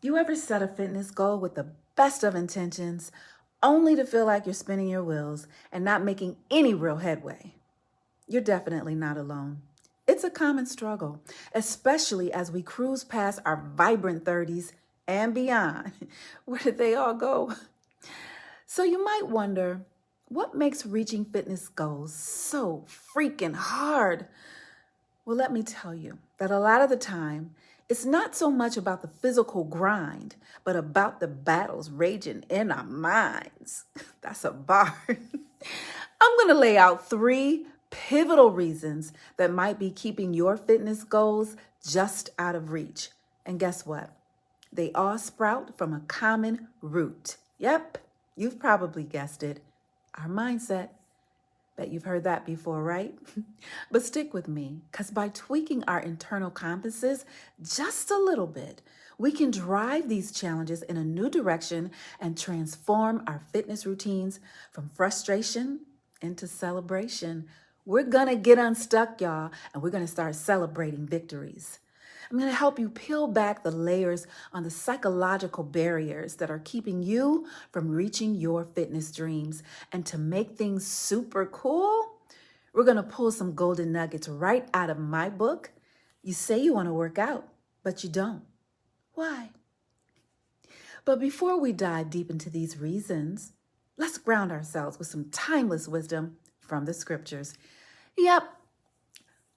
You ever set a fitness goal with the best of intentions, only to feel like you're spinning your wheels and not making any real headway? You're definitely not alone. It's a common struggle, especially as we cruise past our vibrant 30s and beyond. Where did they all go? So you might wonder, what makes reaching fitness goals so freaking hard? Well, let me tell you that a lot of the time, it's not so much about the physical grind, but about the battles raging in our minds. That's a bar. I'm going to lay out 3 pivotal reasons that might be keeping your fitness goals just out of reach. And guess what? They all sprout from a common root. Yep, you've probably guessed it, our mindset. Bet you've heard that before, right? But stick with me, because by tweaking our internal compasses just a little bit, we can drive these challenges in a new direction and transform our fitness routines from frustration into celebration. We're gonna get unstuck, y'all, and we're gonna start celebrating victories. I'm going to help you peel back the layers on the psychological barriers that are keeping you from reaching your fitness dreams. And to make things super cool, we're going to pull some golden nuggets right out of my book. You say you want to work out, but you don't. Why? But before we dive deep into these reasons, let's ground ourselves with some timeless wisdom from the scriptures. Yep,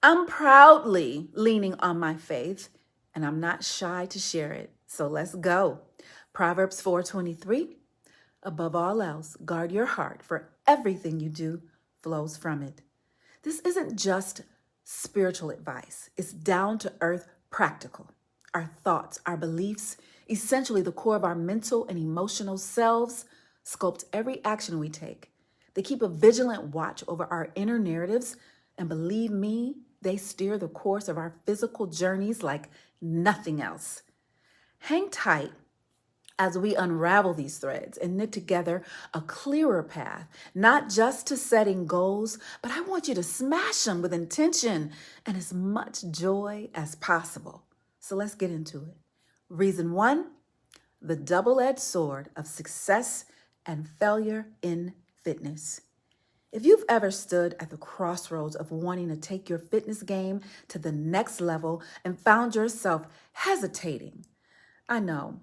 I'm proudly leaning on my faith, and I'm not shy to share it. So let's go. Proverbs 4:23. Above all else, guard your heart, for everything you do flows from it. This isn't just spiritual advice. It's down to earth practical. Our thoughts, our beliefs, essentially the core of our mental and emotional selves, sculpt every action we take. They keep a vigilant watch over our inner narratives, and believe me, they steer the course of our physical journeys like nothing else. Hang tight as we unravel these threads and knit together a clearer path, not just to setting goals, but I want you to smash them with intention and as much joy as possible. So let's get into it. Reason 1, the double-edged sword of success and failure in fitness. If you've ever stood at the crossroads of wanting to take your fitness game to the next level and found yourself hesitating, I know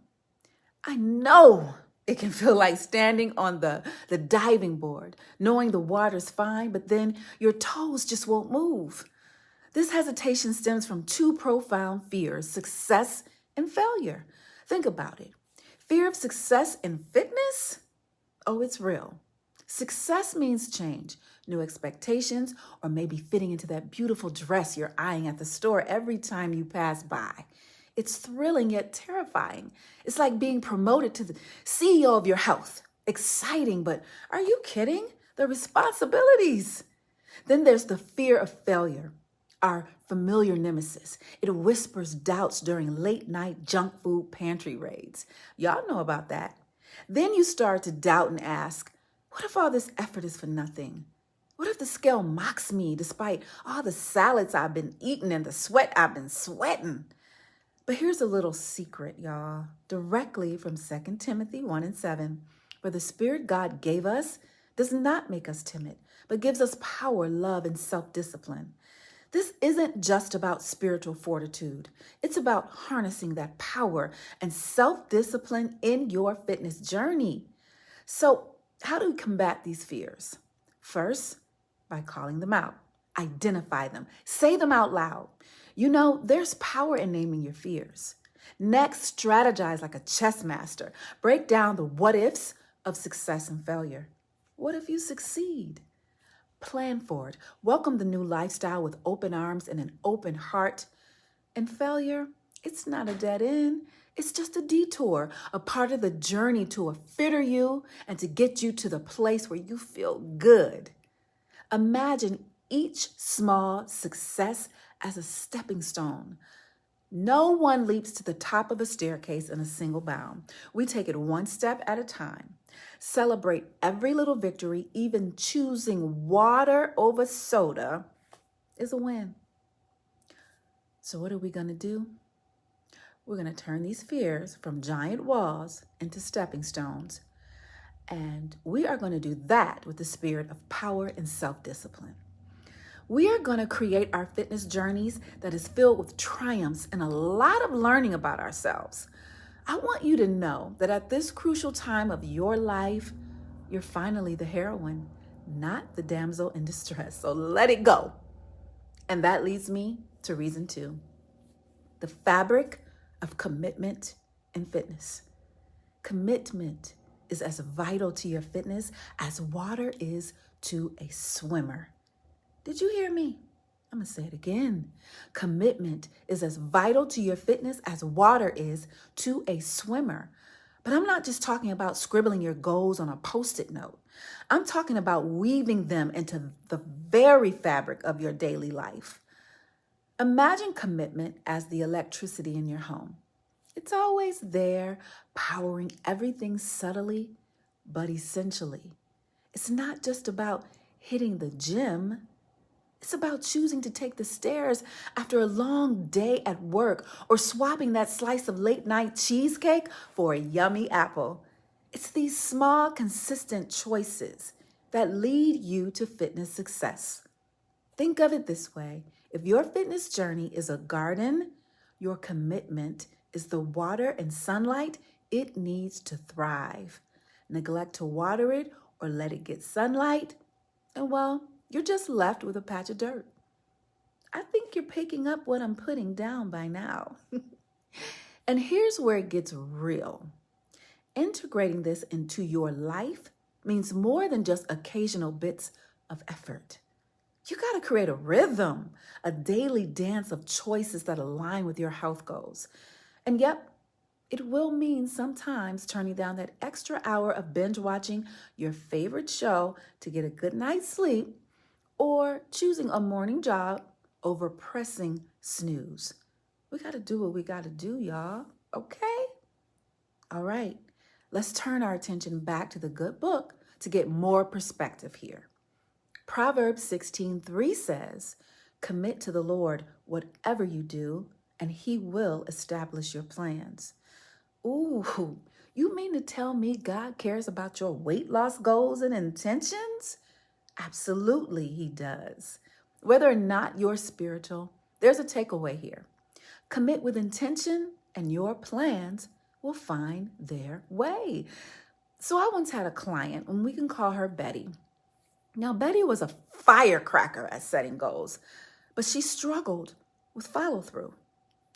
it can feel like standing on the diving board, knowing the water's fine, but then your toes just won't move. This hesitation stems from 2 profound fears, success and failure. Think about it. Fear of success in fitness? Oh, it's real. Success means change, new expectations, or maybe fitting into that beautiful dress you're eyeing at the store every time you pass by. It's thrilling yet terrifying. It's like being promoted to the CEO of your health. Exciting, but are you kidding? The responsibilities. Then there's the fear of failure, our familiar nemesis. It whispers doubts during late night junk food pantry raids. Y'all know about that. Then you start to doubt and ask, what if all this effort is for nothing? What if the scale mocks me despite all the salads I've been eating and the sweat I've been sweating? But here's a little secret, y'all, directly from 2 Timothy 1:7, where the Spirit God gave us does not make us timid, but gives us power, love, and self-discipline. This isn't just about spiritual fortitude. It's about harnessing that power and self-discipline in your fitness journey. So, how do we combat these fears? First, by calling them out. Identify them. Say them out loud. You know, there's power in naming your fears. Next, strategize like a chess master. Break down the what ifs of success and failure. What if you succeed? Plan for it. Welcome the new lifestyle with open arms and an open heart. And failure, it's not a dead end. It's just a detour, a part of the journey to a fitter you and to get you to the place where you feel good. Imagine each small success as a stepping stone. No one leaps to the top of a staircase in a single bound. We take it one step at a time. Celebrate every little victory, even choosing water over soda is a win. So what are we going to do? We're going to turn these fears from giant walls into stepping stones. And we are going to do that with the spirit of power and self-discipline. We are going to create our fitness journeys that is filled with triumphs and a lot of learning about ourselves. I want you to know that at this crucial time of your life, you're finally the heroine, not the damsel in distress. So let it go. And that leads me to reason 2, the fabric of commitment in fitness. Commitment is as vital to your fitness as water is to a swimmer. Did you hear me? I'm going to say it again. Commitment is as vital to your fitness as water is to a swimmer. But I'm not just talking about scribbling your goals on a Post-it note. I'm talking about weaving them into the very fabric of your daily life. Imagine commitment as the electricity in your home. It's always there, powering everything subtly, but essentially. It's not just about hitting the gym. It's about choosing to take the stairs after a long day at work or swapping that slice of late night cheesecake for a yummy apple. It's these small, consistent choices that lead you to fitness success. Think of it this way. If your fitness journey is a garden, your commitment is the water and sunlight it needs to thrive. Neglect to water it or let it get sunlight, and well, you're just left with a patch of dirt. I think you're picking up what I'm putting down by now. And here's where it gets real. Integrating this into your life means more than just occasional bits of effort. You got to create a rhythm, a daily dance of choices that align with your health goals. And yep, it will mean sometimes turning down that extra hour of binge watching your favorite show to get a good night's sleep, or choosing a morning jog over pressing snooze. We got to do what we got to do, y'all. Okay? All right. Let's turn our attention back to the good book to get more perspective here. Proverbs 16:3 says, "Commit to the Lord whatever you do, and he will establish your plans." Ooh, you mean to tell me God cares about your weight loss goals and intentions? Absolutely, he does. Whether or not you're spiritual, there's a takeaway here. Commit with intention, and your plans will find their way. So I once had a client, and we can call her Betty. Now, Betty was a firecracker at setting goals, but she struggled with follow through.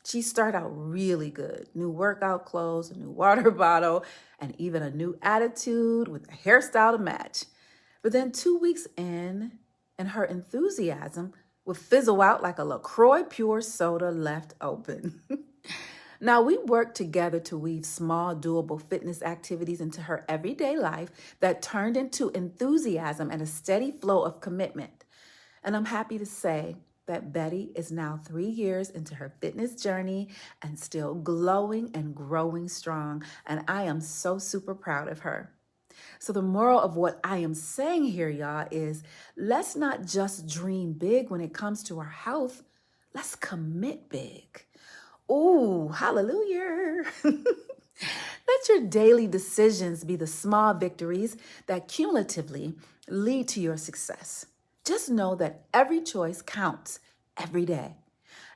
She started out really good. New workout clothes, a new water bottle, and even a new attitude with a hairstyle to match. But then 2 weeks in, and her enthusiasm would fizzle out like a LaCroix pure soda left open. Now, we worked together to weave small, doable fitness activities into her everyday life that turned into enthusiasm and a steady flow of commitment. And I'm happy to say that Betty is now 3 years into her fitness journey and still glowing and growing strong. And I am so super proud of her. So the moral of what I am saying here, y'all, is let's not just dream big when it comes to our health. Let's commit big. Ooh, hallelujah. Let your daily decisions be the small victories that cumulatively lead to your success. Just know that every choice counts every day.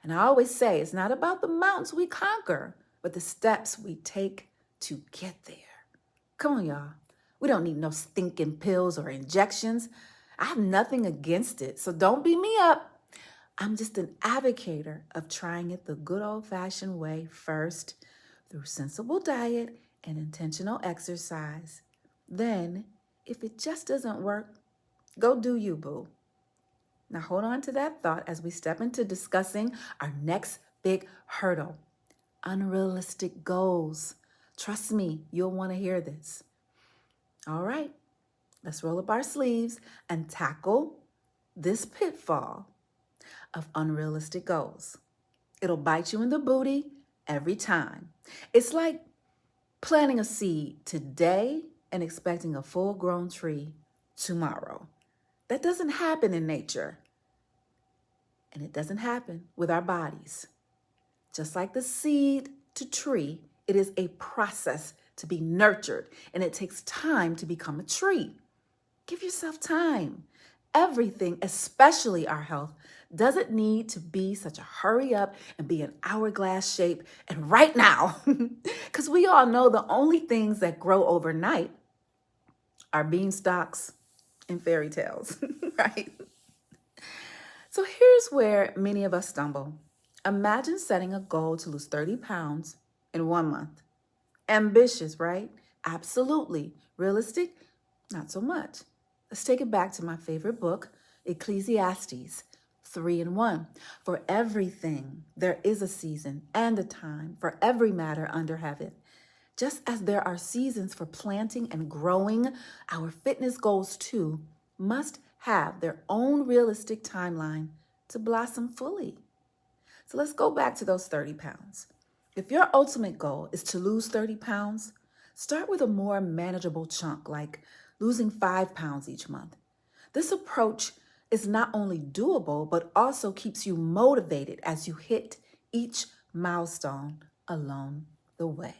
And I always say it's not about the mountains we conquer, but the steps we take to get there. Come on, y'all. We don't need no stinking pills or injections. I have nothing against it, so don't beat me up. I'm just an advocate of trying it the good old-fashioned way first, through sensible diet and intentional exercise. Then, if it just doesn't work, go do you, boo. Now hold on to that thought as we step into discussing our next big hurdle, unrealistic goals. Trust me, you'll want to hear this. All right, let's roll up our sleeves and tackle this pitfall of unrealistic goals. It'll bite you in the booty every time. It's like planting a seed today and expecting a full-grown tree tomorrow. That doesn't happen in nature. And it doesn't happen with our bodies. Just like the seed to tree, it is a process to be nurtured, and it takes time to become a tree. Give yourself time. Everything, especially our health, doesn't need to be such a hurry up and be an hourglass shape and right now. Because we all know the only things that grow overnight are beanstalks and fairy tales, right? So here's where many of us stumble. Imagine setting a goal to lose 30 pounds in 1 month. Ambitious, right? Absolutely. Realistic? Not so much. Let's take it back to my favorite book, Ecclesiastes 3:1. For everything, there is a season and a time for every matter under heaven. Just as there are seasons for planting and growing, our fitness goals too must have their own realistic timeline to blossom fully. So let's go back to those 30 pounds. If your ultimate goal is to lose 30 pounds, start with a more manageable chunk, like losing 5 pounds each month. This approach is not only doable, but also keeps you motivated as you hit each milestone along the way.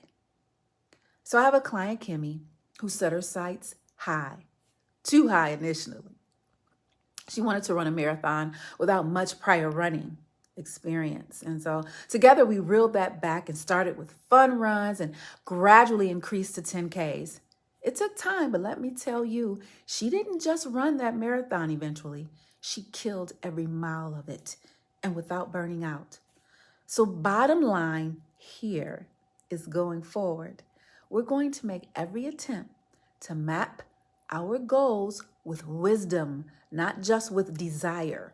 So I have a client, Kimmy, who set her sights high, too high initially. She wanted to run a marathon without much prior running experience. And so together we reeled that back and started with fun runs and gradually increased to 10Ks. It took time, but let me tell you, she didn't just run that marathon eventually. She killed every mile of it and without burning out. So bottom line here is going forward, we're going to make every attempt to map our goals with wisdom, not just with desire.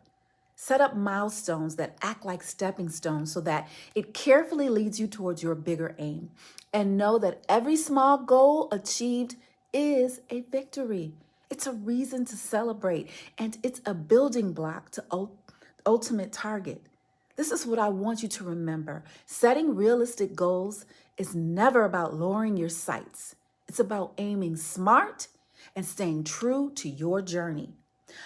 Set up milestones that act like stepping stones so that it carefully leads you towards your bigger aim. And know that every small goal achieved is a victory. It's a reason to celebrate, and it's a building block to ultimate target. This is what I want you to remember. Setting realistic goals is never about lowering your sights. It's about aiming smart and staying true to your journey.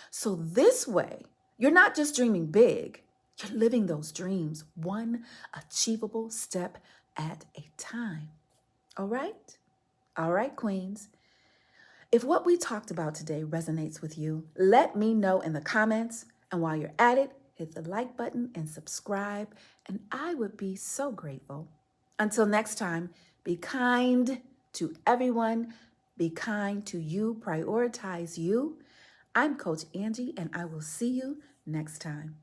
So this way, you're not just dreaming big, you're living those dreams one achievable step at a time. All right? All right, queens. If what we talked about today resonates with you, let me know in the comments. And while you're at it, hit the like button and subscribe, and I would be so grateful. Until next time, be kind to everyone, be kind to you, prioritize you. I'm Coach Angie, and I will see you next time.